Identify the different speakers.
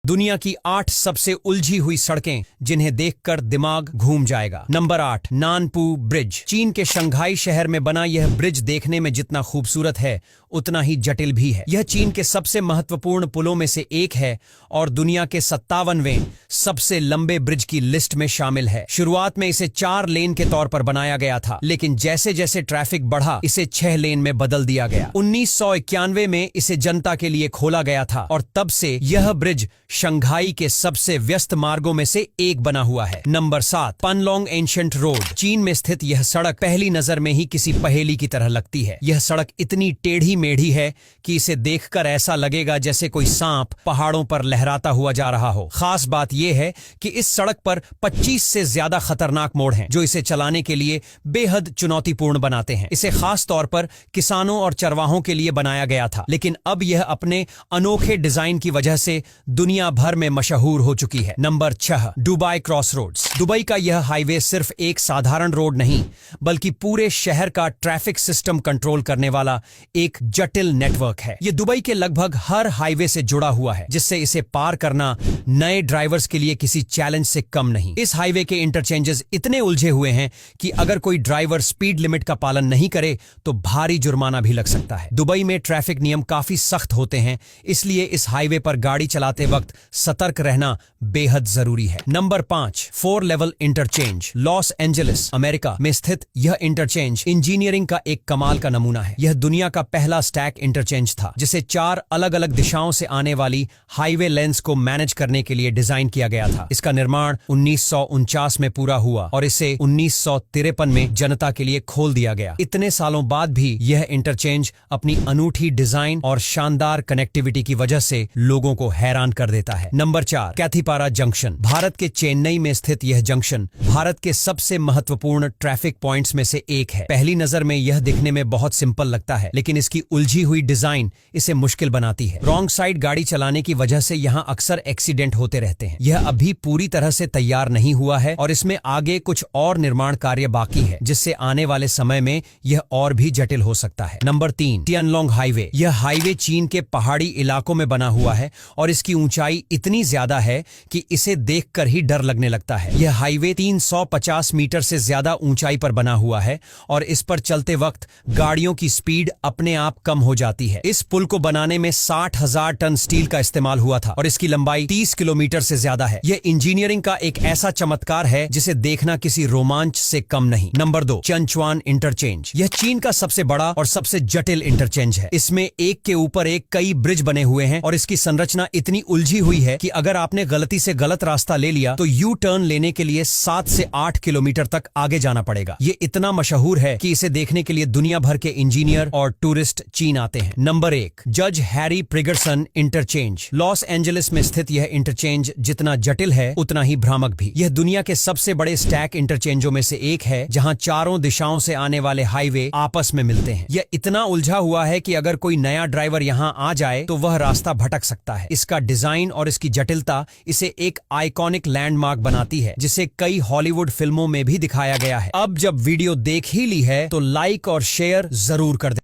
Speaker 1: दुनिया की 8 सबसे उलझी हुई सड़कें जिन्हें देखकर दिमाग घूम जाएगा। Number 8, Nanpu bridge. चीन के शंघाई शहर में बना यह ब्रिज देखने में जितना खूबसूरत है उतना ही जटिल भी है। यह चीन के सबसे महत्वपूर्ण पुलों में से एक है और दुनिया के 57वें सबसे लंबे ब्रिज की लिस्ट में शामिल है। शुरुआत में इसे 4 लेन के तौर पर बनाया गया था, लेकिन जैसे जैसे ट्रैफिक बढ़ा इसे 6 लेन में बदल दिया गया। 1991 में इसे जनता के लिए खोला गया था और तब से यह ब्रिज शंघाई के सबसे व्यस्त मार्गों में से एक बना हुआ है। Number 7, Panlong ancient road. चीन में स्थित यह सड़क पहली नजर में ही किसी पहेली की तरह लगती है। यह सड़क इतनी टेढ़ी मेढ़ी है कि इसे देखकर ऐसा लगेगा जैसे कोई सांप पहाड़ों पर लहराता हुआ जा रहा हो। खास बात यह है कि इस सड़क पर 25 से ज्यादा खतरनाक मोड़ हैं, जो इसे चलाने के लिए बेहद चुनौतीपूर्ण बनाते हैं। इसे खास तौर पर किसानों और चरवाहों के लिए बनाया गया था, लेकिन अब यह अपने अनोखे डिजाइन की वजह से दुनिया भर में मशहूर हो चुकी है। Number 6, Dubai cross roads. Dubai का यह हाईवे सिर्फ एक साधारण रोड नहीं, बल्कि पूरे शहर का ट्रैफिक सिस्टम कंट्रोल करने वाला एक जटिल नेटवर्क है। यह दुबई के लगभग हर हाईवे से जुड़ा हुआ है, जिससे इसे पार करना नए ड्राइवर्स के लिए किसी चैलेंज से कम नहीं। इस हाईवे के इंटरचेंजेस इतने उलझे हुए हैं कि अगर कोई ड्राइवर स्पीड लिमिट का पालन नहीं करे तो भारी जुर्माना भी लग सकता है। दुबई में ट्रैफिक नियम काफी सख्त होते हैं, इसलिए इस हाईवे पर गाड़ी चलाते वक्त सतर्क रहना बेहद जरूरी है। Number 5, 4 level interchange. Los Angeles, America में स्थित यह इंटरचेंज इंजीनियरिंग का एक कमाल का नमूना है। यह दुनिया का पहला स्टैक इंटरचेंज था, जिसे 4 अलग अलग दिशाओं से आने वाली हाईवे लेंस को मैनेज करने के लिए डिजाइन किया गया था। इसका निर्माण 1949 में पूरा हुआ और इसे 1953 में जनता के लिए खोल दिया गया। इतने सालों बाद भी यह इंटरचेंज अपनी अनूठी डिजाइन और शानदार कनेक्टिविटी की वजह से लोगों को हैरान कर देता है। Number 4, कैथीपारा junction. भारत के चेन्नई में स्थित यह जंक्शन भारत के सबसे महत्वपूर्ण ट्रैफिक पॉइंट्स में से एक है। पहली नजर में यह दिखने में बहुत सिंपल लगता है, लेकिन इसकी उलझी हुई डिजाइन इसे मुश्किल बनाती है। रॉन्ग साइड गाड़ी चलाने की वजह से यहाँ अक्सर एक्सीडेंट होते रहते हैं। यह अभी पूरी तरह से तैयार नहीं हुआ है और इसमें आगे कुछ और निर्माण कार्य बाकी है, जिससे आने वाले समय में यह और भी जटिल हो सकता है। Number 3, Tianlong highway. यह हाईवे चीन के पहाड़ी इलाकों में बना हुआ है और इसकी ऊंचाई इतनी ज्यादा है कि इसे देखकर ही डर लगने लगता है। यह हाईवे 350 मीटर से ज्यादा ऊंचाई पर बना हुआ है और इस पर चलते वक्त गाड़ियों की स्पीड अपने आप कम हो जाती है। इस पुल को बनाने में 60,000 टन स्टील का इस्तेमाल हुआ था और इसकी लंबाई 30 किलोमीटर से ज्यादा है। यह इंजीनियरिंग का एक ऐसा चमत्कार है जिसे देखना किसी रोमांच से कम नहीं। Number 2, Chanchuan interchange. यह चीन का सबसे बड़ा और सबसे जटिल इंटरचेंज है। इसमें एक के ऊपर एक कई ब्रिज बने हुए हैं और इसकी संरचना इतनी उलझी हुई है कि अगर आपने गलती से गलत रास्ता ले लिया तो यू टर्न लेने के लिए 7 से 8 किलोमीटर तक आगे जाना पड़ेगा। ये इतना मशहूर है कि इसे देखने के लिए दुनिया भर के इंजीनियर और टूरिस्ट चीन आते हैं। नंबर 1, जज हैरी प्रिगरसन इंटरचेंज। लॉस एंजलिस में स्थित यह इंटरचेंज जितना जटिल है उतना ही भ्रामक भी। यह दुनिया के सबसे बड़े स्टैक इंटरचेंजों में से एक है, जहां चारों दिशाओं से आने वाले हाईवे आपस में मिलते हैं। यह इतना उलझा हुआ है कि अगर कोई नया ड्राइवर यहां आ जाए तो वह रास्ता भटक सकता है। इसका डिजाइन और इसकी जटिलता इसे एक आइकॉनिक लैंडमार्क बनाती है, जिसे कई हॉलीवुड फिल्मों में भी दिखाया गया है। अब जब वीडियो देख ही ली है तो लाइक और शेयर जरूर कर दें।